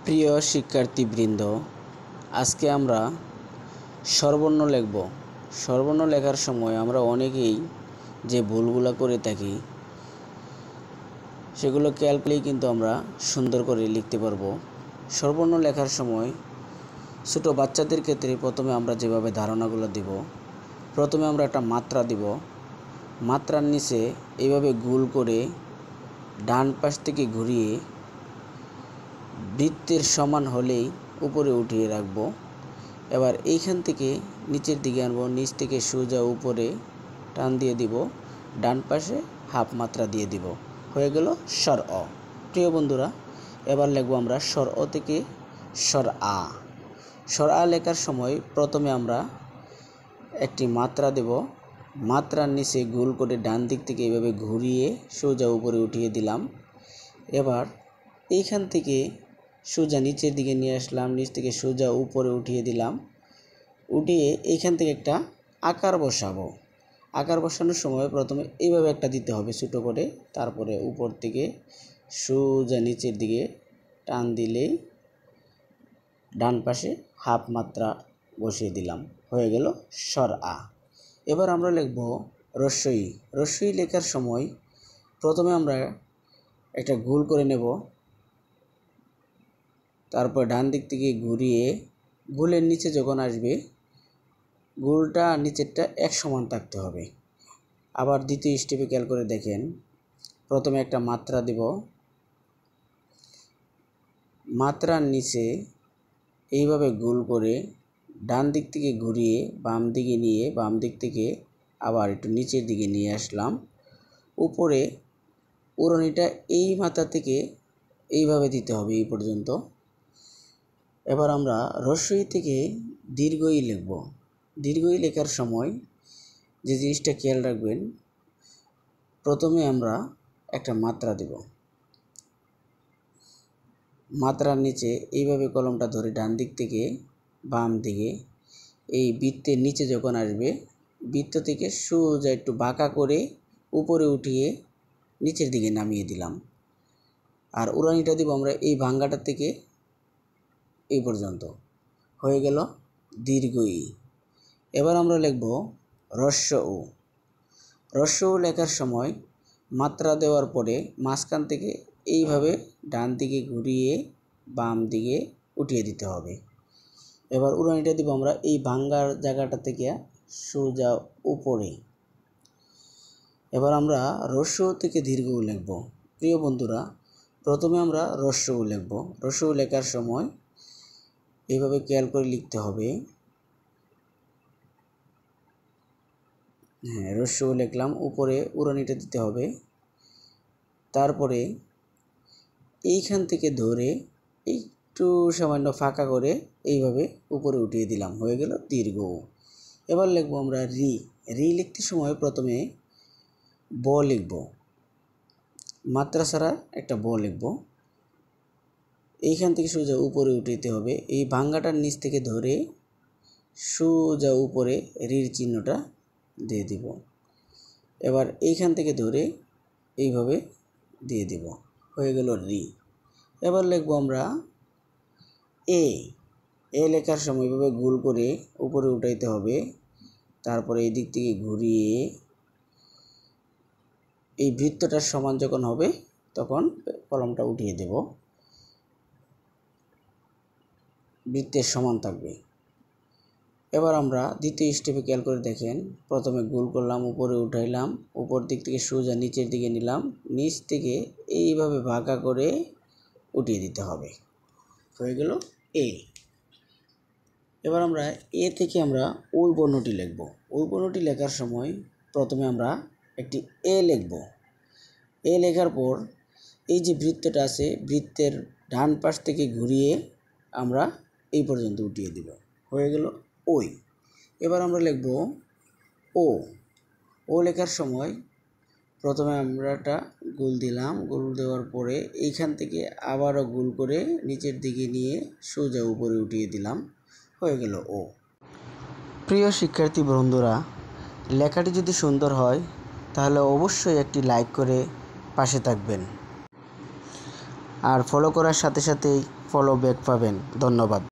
প্রিয় শিক্ষার্থীবৃন্দ, আজকে আমরা স্বরবর্ণ লিখব। স্বরবর্ণ লেখার সময় আমরা অনেকেই যে ভুলগুলো করে থাকি সেগুলো খেয়াল করলেই কিন্তু আমরা সুন্দর করে লিখতে পারবো। স্বরবর্ণ লেখার সময় ছোটো বাচ্চাদের ক্ষেত্রে প্রথমে আমরা যেভাবে ধারণাগুলো দেব, প্রথমে আমরা একটা মাত্রা দিব। মাত্রার নিচে এইভাবে গোল করে ডান পাশ থেকে ঘুরিয়ে বৃত্তের সমান হলেই উপরে উঠিয়ে রাখব। এবার এইখান থেকে নিচের দিকে আনবো, নিচ থেকে সোজা উপরে টান দিয়ে দিব, ডান পাশে হাফ মাত্রা দিয়ে দিব, হয়ে গেল স্বর অ। প্রিয় বন্ধুরা, এবার লিখব আমরা স্বর অ থেকে স্বর আ। স্বর আ লেখার সময় প্রথমে আমরা একটি মাত্রা দেব। মাত্রার নিচে গোল করে ডান দিক থেকে এইভাবে ঘুরিয়ে সোজা উপরে উঠিয়ে দিলাম। এবার এইখান থেকে সোজা নিচের দিকে নিয়ে আসলাম, নিচ থেকে সোজা উপরে উঠিয়ে দিলাম। উঠিয়ে এইখান থেকে একটা আকার বসাবো। আকার বসানোর সময় প্রথমে এইভাবে একটা দিতে হবে ছোটো করে, তারপরে উপর থেকে সোজা নিচের দিকে টান দিলেই ডান পাশে হাফ মাত্রা বসিয়ে দিলাম, হয়ে গেল স্বর আ। এবার আমরা লিখব রস্বই। রস্বই লেখার সময় প্রথমে আমরা একটা গোল করে নেব, তারপর ডান দিক থেকে ঘুরিয়ে গোলের নিচে যখন আসবে গোলটা নিচেরটা এক সমান থাকতে হবে। আবার দ্বিতীয় স্টেপে খেয়াল করে দেখেন, প্রথমে একটা মাত্রা দেব। মাত্রার নিচে এইভাবে গোল করে ডান দিক থেকে ঘুরিয়ে বাম দিকে নিয়ে বাম দিক থেকে আবার একটু নিচের দিকে নিয়ে আসলাম। উপরে উড়ানিটা এই মাথা থেকে এইভাবে দিতে হবে এই পর্যন্ত। এবার আমরা রস্বই থেকে দীর্ঘই লিখব। দীর্ঘই লেখার সময় যে জিনিসটা খেয়াল রাখবেন, প্রথমে আমরা একটা মাত্রা দেব। মাত্রার নিচে এইভাবে কলমটা ধরে ডান দিক থেকে বাম দিকে এই বৃত্তের নিচে যখন আসবে, বৃত্ত থেকে সোজা একটু বাঁকা করে উপরে উঠিয়ে নিচের দিকে নামিয়ে দিলাম। আর উড়ানিটা দিব আমরা এই ভাঙ্গাটা থেকে এই পর্যন্ত, হয়ে গেল দীর্ঘ ই। এবার আমরা লিখব হ্রস্ব উ। হ্রস্ব উ লেখার সময় মাত্রা দেওয়ার পরে মাঝখান থেকে এইভাবে ডান দিকে ঘুরিয়ে বাম দিকে উঠিয়ে দিতে হবে। এবার উড়ানিটা দিব আমরা এই ভাঙ্গার জায়গাটা থেকে সোজা উপরে। এবার আমরা হ্রস্ব উ থেকে দীর্ঘ উ লিখব। প্রিয় বন্ধুরা, প্রথমে আমরা হ্রস্ব উ লিখব। হ্রস্ব উ লেখার সময় এইভাবে খেয়াল করে লিখতে হবে। হ্রস্ব উ লিখলাম, উপরে উড়ানিটা দিতে হবে। তারপরে এইখান থেকে ধরে একটু সামান্য ফাঁকা করে এইভাবে উপরে উঠিয়ে দিলাম, হয়ে গেল দীর্ঘ উ। এবার লিখব আমরা রি। রি লিখতে সময় প্রথমে ব লিখব, মাত্রা ছাড়া একটা ব লিখব। এইখান থেকে সোজা উপরে উঠাইতে হবে, এই ভাঙ্গাটার নিচ থেকে ধরে সোজা উপরে রির চিহ্নটা দিয়ে দিব। এবার এইখান থেকে ধরে এইভাবে দিয়ে দিব, হয়ে গেল রি। এবার লিখব আমরা এ। এ লেখার সময় এইভাবে গোল করে উপরে উঠাইতে হবে, তারপরে এই দিক থেকে ঘুরিয়ে এই বৃত্তটার সমান যখন হবে তখন কলমটা উঠিয়ে দেব, বৃত্তের সমান থাকবে। এবার আমরা দ্বিতীয় স্টেপে খেয়াল করে দেখেন, প্রথমে গোল করলাম, উপরে উঠাইলাম, উপর দিক থেকে সোজা নিচের দিকে নিলাম, নিচ থেকে এইভাবে ভাঁকা করে উঠিয়ে দিতে হবে, হয়ে গেল এ। এবার আমরা এ থেকে আমরা ওই বর্ণটি লিখব। ওই বর্ণটি লেখার সময় প্রথমে আমরা একটি এ লিখব। এ লেখার পর এই যে বৃত্তটা আছে, বৃত্তের ডান পাশ থেকে ঘুরিয়ে আমরা এই পর্যন্ত উঠিয়ে দিব, হয়ে গেল ওই। এবার আমরা লিখব ও। ও লেখার সময় প্রথমে আমরা একটা গোল দিলাম, গোল দেওয়ার পরে এইখান থেকে আবারও গোল করে নিচের দিকে নিয়ে সোজা উপরে উঠিয়ে দিলাম, হয়ে গেল ও। প্রিয় শিক্ষার্থী বন্ধুরা, লেখাটি যদি সুন্দর হয় তাহলে অবশ্যই একটি লাইক করে পাশে থাকবেন। আর ফলো করার সাথে সাথেই ফলো ব্যাক পাবেন। ধন্যবাদ।